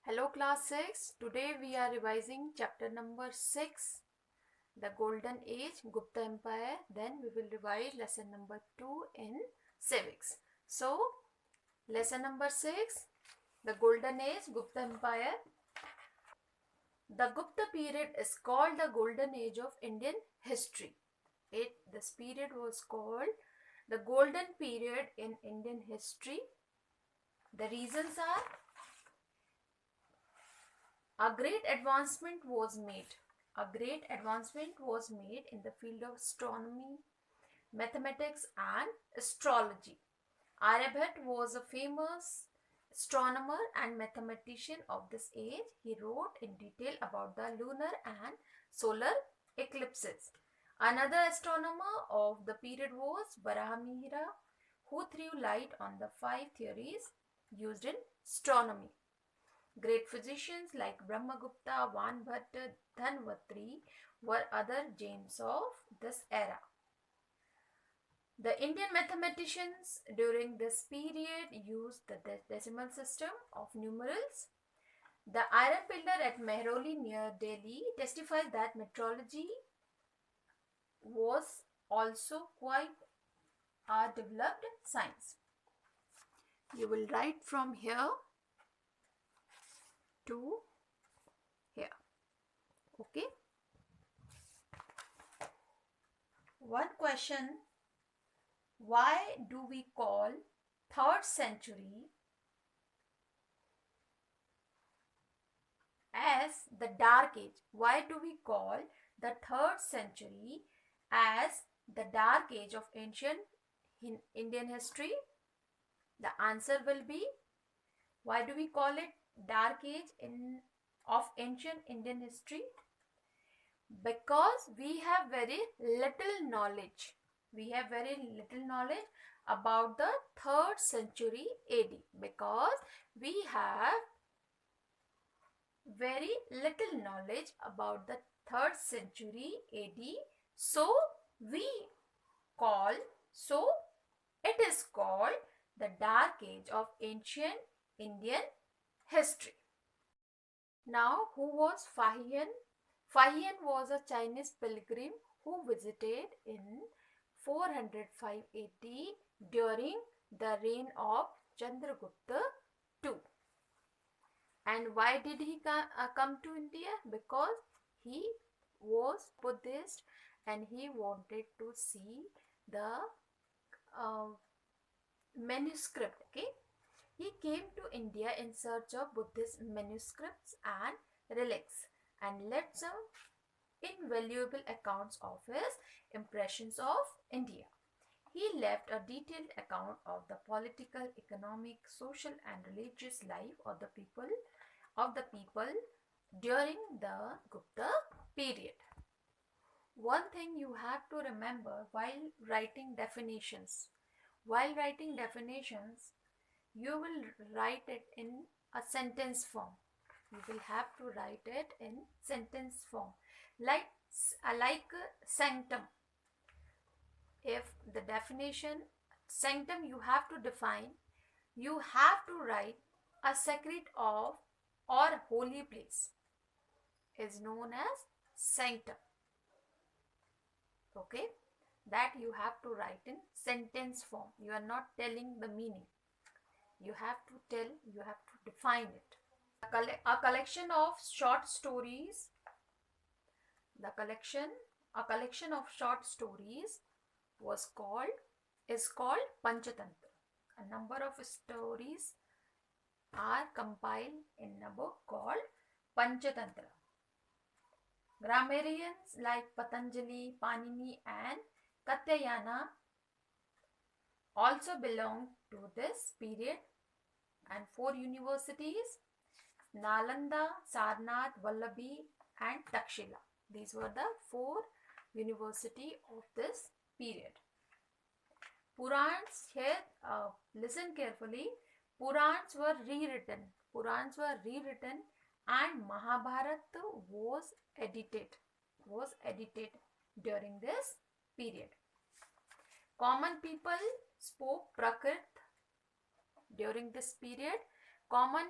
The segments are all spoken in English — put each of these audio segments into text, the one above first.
Hello class 6. Today we are revising chapter number 6, the Golden Age, Gupta Empire. Then we will revise lesson number 2 in civics. So, lesson number 6, the Golden Age, Gupta Empire. The Gupta period is called the Golden Age of Indian history. This period was called the Golden Period in Indian history. The reasons are: a great advancement was made. A great advancement was made in the field of astronomy, mathematics, and astrology. Aryabhatta was a famous astronomer and mathematician of this age. He wrote in detail about the lunar and solar eclipses. Another astronomer of the period was Varahamihira, who threw light on the 5 theories used in astronomy. Great physicians like Brahmagupta, Vanbhatta, Dhanvatri were other gems of this era. The Indian mathematicians during this period used the decimal system of numerals. The iron pillar at Mehrauli near Delhi testifies that metrology was also quite a developed science. You will write from here to here. Okay. One question: why do we call 3rd century as the Dark Age? Why do we call the 3rd century as the Dark Age of ancient Indian history? The answer will be, why do we call it Dark Age of ancient Indian history? Because we have very little knowledge. We have very little knowledge about the 3rd century AD, because we have very little knowledge about the 3rd century AD. So it is called the Dark Age of ancient Indian history. Now, who was Fahian? Fahian was a Chinese pilgrim who visited in 405 AD during the reign of Chandragupta II. And why did he come to India? Because he was Buddhist and he wanted to see the manuscript. Okay, he came to India in search of Buddhist manuscripts and relics, and left some invaluable accounts of his impressions of India. He left a detailed account of the political, economic, social, and religious life of the people during the Gupta period. One thing you have to remember while writing definitions. While writing definitions, you will write it in a sentence form. You will have to write it in sentence form. Like sanctum. If the definition sanctum you have to define, you have to write a sacred of or holy place is known as sanctum. Okay, that you have to write in sentence form. You are not telling the meaning. You have to define it. A collection of short stories. A collection of short stories is called Panchatantra. A number of stories are compiled in a book called Panchatantra. Grammarians like Patanjali, Panini, and Katyayana also belong to this period. And 4 universities: Nalanda, Sarnath, Vallabhi, and Takshila. These were the 4 universities of this period. Purans, here listen carefully. Purans were rewritten. And Mahabharata was edited during this period. Common people spoke Prakrit during this period. common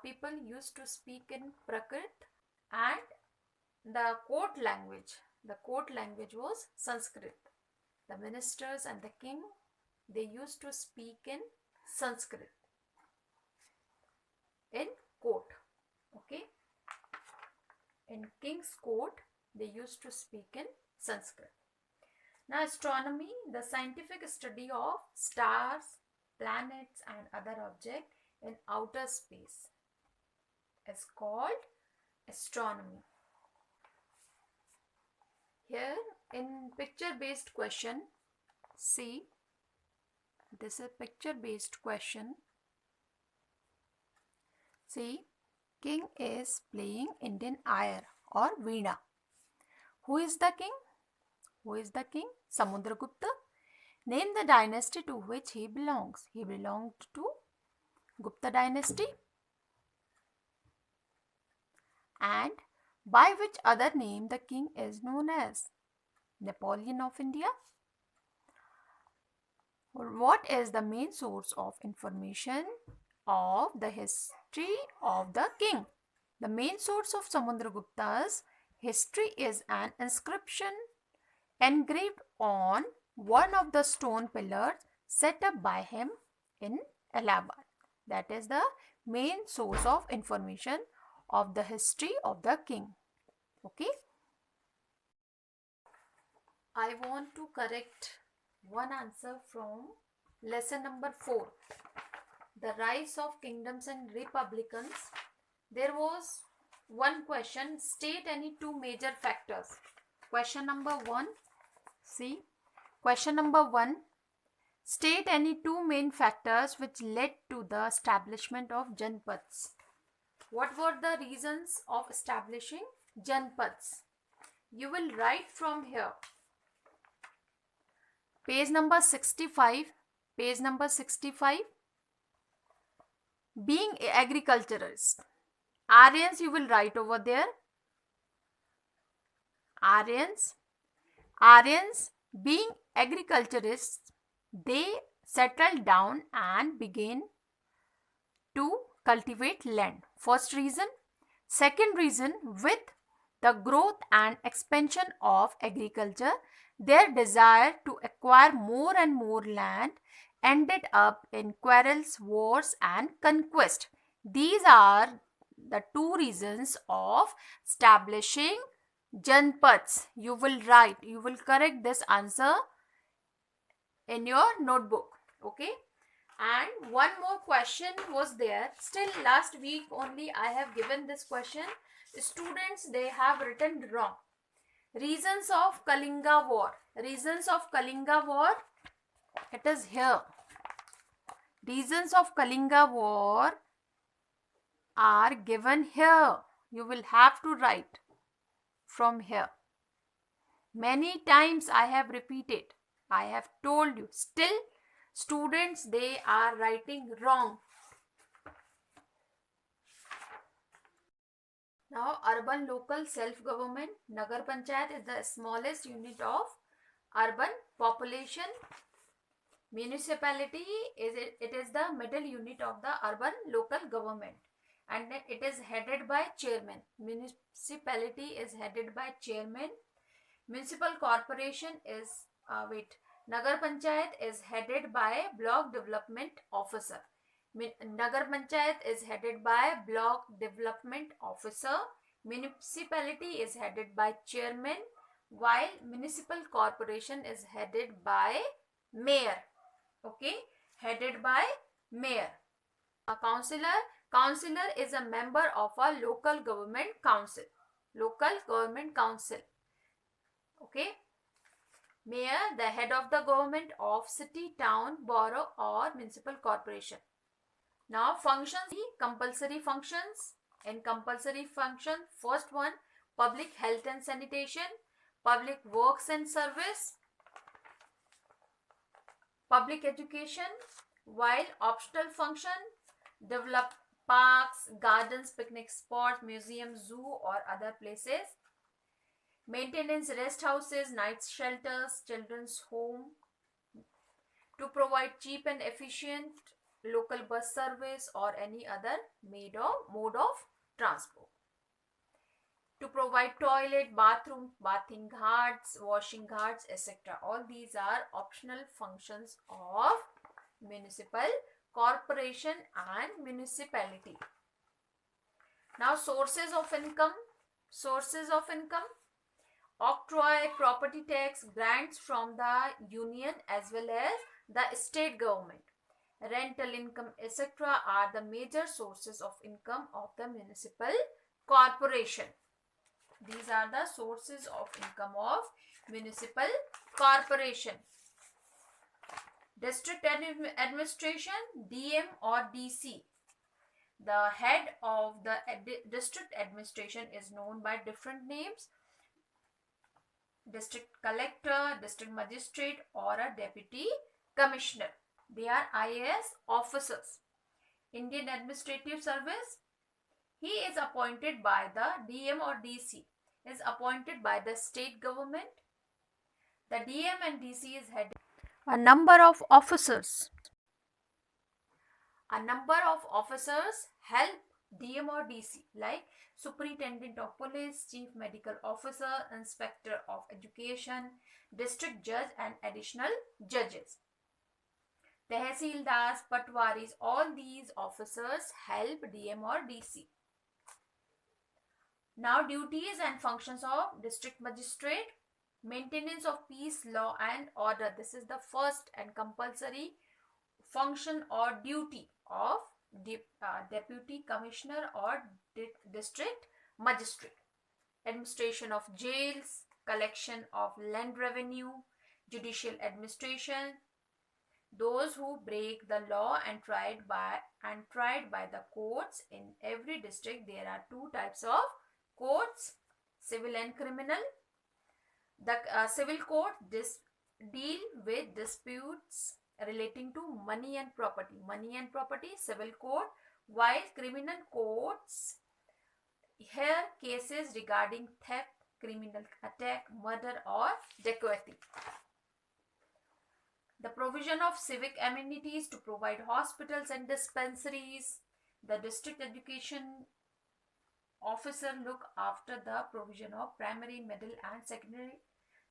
people used to speak in Prakrit, and the court language was Sanskrit. The ministers and the king, they used to speak in Sanskrit in court. Okay, in king's court they used to speak in Sanskrit. Now, astronomy, the scientific study of stars, planets and other objects in outer space, is called astronomy. Here in picture based question, see, this is picture based question. See, king is playing Indian lyre or veena. Who is the king? Who is the king? Samudragupta. Name the dynasty to which he belongs. He belonged to Gupta dynasty. And by which other name the king is known as? Napoleon of India. What is the main source of information of the history of the king? The main source of Samudragupta's history is an inscription engraved on one of the stone pillars set up by him in Allahabad. That is the main source of information of the history of the king. Okay. I want to correct one answer from lesson number 4. The rise of kingdoms and republicans. There was one question, state any two major factors. Question number 1. See, question number 1. State any two main factors which led to the establishment of Janpads. What were the reasons of establishing Janpads? You will write from here. Page number 65. Page number 65. Being agriculturists. Aryans you will write over there. Aryans being agriculturists, they settled down and began to cultivate land. First reason. Second reason, with the growth and expansion of agriculture, their desire to acquire more and more land ended up in quarrels, wars and conquest. These are the two reasons of establishing Janpads. You will write, you will correct this answer in your notebook. Okay. And one more question was there. Still last week only I have given this question. Students, they have written wrong. Reasons of Kalinga War. Reasons of Kalinga War. It is here. Reasons of Kalinga War are given here. You will have to write from here. Many times I have repeated. I have told you. Still students, they are writing wrong. Now, urban local self-government. Nagar Panchayat is the smallest unit of urban population. Municipality it is the middle unit of the urban local government, and it is headed by chairman. Municipality is headed by chairman. Municipal corporation is Nagar Panchayat is headed by block development officer. Nagar Panchayat is headed by block development officer. Municipality is headed by chairman, while municipal corporation is headed by mayor. Okay, headed by mayor. A councillor is a member of a local government council. Local government council. Okay. Mayor, the head of the government of city, town, borough or municipal corporation. Now functions, compulsory functions. In compulsory function, first one, public health and sanitation, public works and service, public education, while optional function, develop parks, gardens, picnic spots, museums, zoo or other places. Maintenance rest houses, night shelters, children's home, to provide cheap and efficient local bus service or any other mode of transport. To provide toilet, bathroom, bathing ghats, washing ghats, etc. All these are optional functions of municipal corporation and municipality. Now, sources of income. Sources of income. Octroi, property tax, grants from the union as well as the state government, rental income, etc. are the major sources of income of the municipal corporation. These are the sources of income of municipal corporation. District administration, DM or DC. The head of the district administration is known by different names. District collector, district magistrate or a deputy commissioner. They are IAS officers. Indian Administrative Service, he is appointed by the DM or DC, is appointed by the state government. The DM and DC is headed a number of officers. A number of officers help DM or DC like Superintendent of Police, Chief Medical Officer, Inspector of Education, District Judge and additional judges. Tehsildars, Patwaris, all these officers help DM or DC. Now, duties and functions of District Magistrate. Maintenance of peace, law and order. This is the first and compulsory function or duty of Deputy Commissioner or District Magistrate. Administration of jails, collection of land revenue, judicial administration. Those who break the law and tried by the courts. In every district there are two types of courts, civil and criminal. The civil court deal with disputes relating to money and property, civil court, while criminal courts, here cases regarding theft, criminal attack, murder or dacoity. The provision of civic amenities to provide hospitals and dispensaries. The district education officer look after the provision of primary, middle and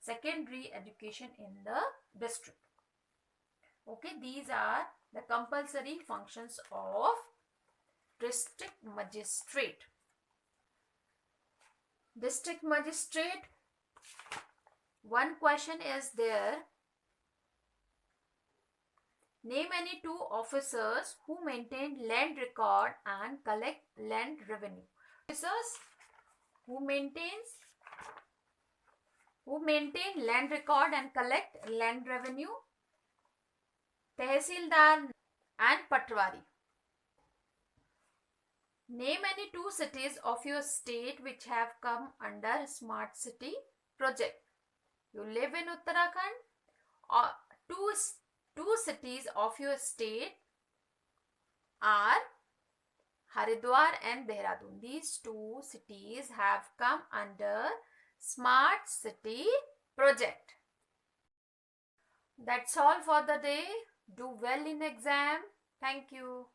secondary education in the district. Okay, these are the compulsory functions of district magistrate. District magistrate, one question is there. Name any two officers who maintain land record and collect land revenue. Officers who maintain land record and collect land revenue. Tehsildar and Patwari. Name any two cities of your state which have come under Smart City project. You live in Uttarakhand, or two cities of your state are Haridwar and Dehradun. These two cities have come under Smart City project. That's all for the day. Do well in exam. Thank you.